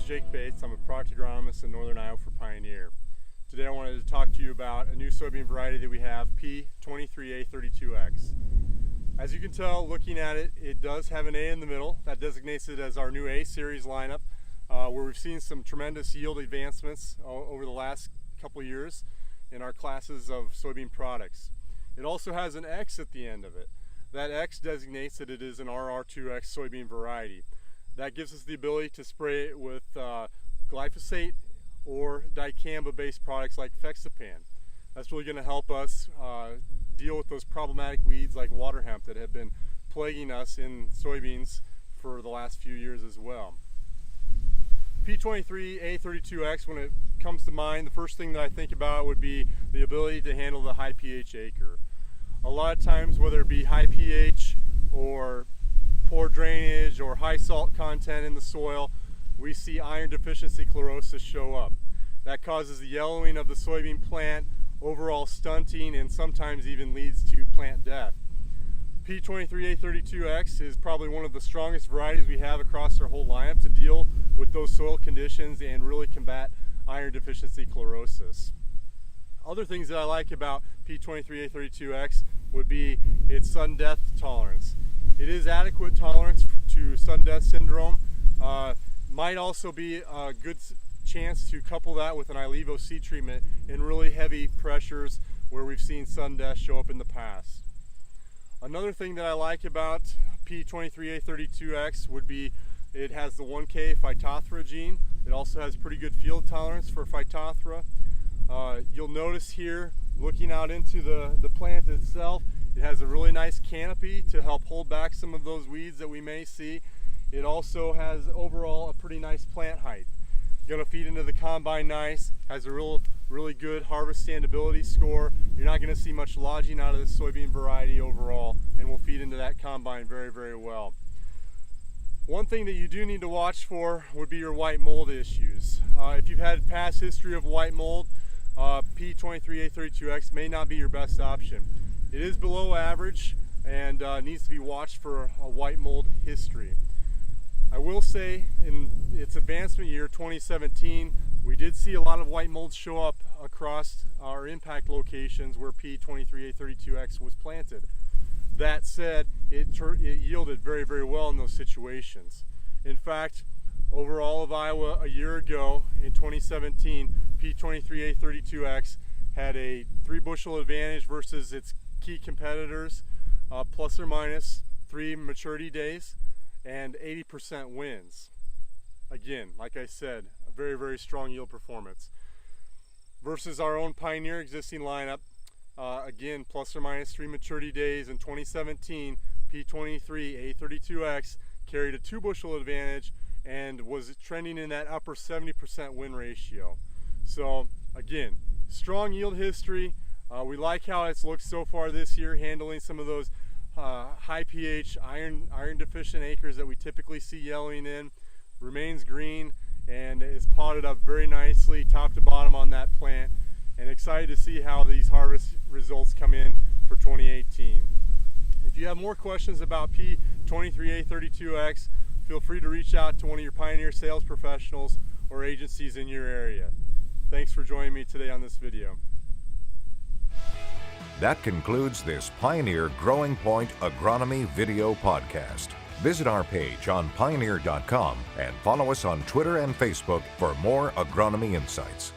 Jake Bates. I'm a product agronomist in Northern Iowa for Pioneer. Today I wanted to talk to you about a new soybean variety that we have, P23A32X. As you can tell, looking at it, it does have an A in the middle. That designates it as our new A series lineup, where we've seen some tremendous yield advancements over the last couple of years in our classes of soybean products. It also has an X at the end of it. That X designates that it is an RR2X soybean variety. That gives us the ability to spray it with glyphosate or dicamba-based products like Fexapan. That's really going to help us deal with those problematic weeds like water hemp that have been plaguing us in soybeans for the last few years as well. P23A32X, when it comes to mind, the first thing that I think about would be the ability to handle the high pH acre. A lot of times, whether it be high pH or poor drainage or high salt content in the soil, we see iron deficiency chlorosis show up. That causes the yellowing of the soybean plant, overall stunting, and sometimes even leads to plant death. P23A32X is probably one of the strongest varieties we have across our whole lineup to deal with those soil conditions and really combat iron deficiency chlorosis. Other things that I like about P23A32X would be its sudden death tolerance. It is adequate tolerance to sudden death syndrome. Might also be a good chance to couple that with an Ilevo seed treatment in really heavy pressures where we've seen sudden death show up in the past. Another thing that I like about P23A32X would be it has the 1K Phytophthora gene. It also has pretty good field tolerance for Phytophthora. You'll notice here, looking out into the plant itself, it has a really nice canopy to help hold back some of those weeds that we may see. It also has overall a pretty nice plant height. Going to feed into the combine nice, has a really good harvest standability score. You're not going to see much lodging out of this soybean variety overall, and will feed into that combine very, very well. One thing that you do need to watch for would be your white mold issues. If you've had past history of white mold, P23A32X may not be your best option. It is below average and needs to be watched for a white mold history. I will say in its advancement year 2017, we did see a lot of white mold show up across our impact locations where P23A32X was planted. That said, it yielded very, very well in those situations. In fact, over all of Iowa a year ago in 2017, P23A32X had a 3 bushel advantage versus its key competitors, plus or minus 3 maturity days and 80% wins. Again, like I said, a very, very strong yield performance. Versus our own Pioneer existing lineup, again, plus or minus 3 maturity days in 2017, P23A32X carried a 2 bushel advantage and was trending in that upper 70% win ratio. So again, strong yield history. We like how it's looked so far this year, handling some of those high pH iron deficient acres that we typically see yellowing in. Remains green and is potted up very nicely top to bottom on that plant, and excited to see how these harvest results come in for 2018. If you have more questions about P23A32X, feel free to reach out to one of your Pioneer sales professionals or agencies in your area. Thanks for joining me today on this video. That concludes this Pioneer Growing Point Agronomy video podcast. Visit our page on pioneer.com and follow us on Twitter and Facebook for more agronomy insights.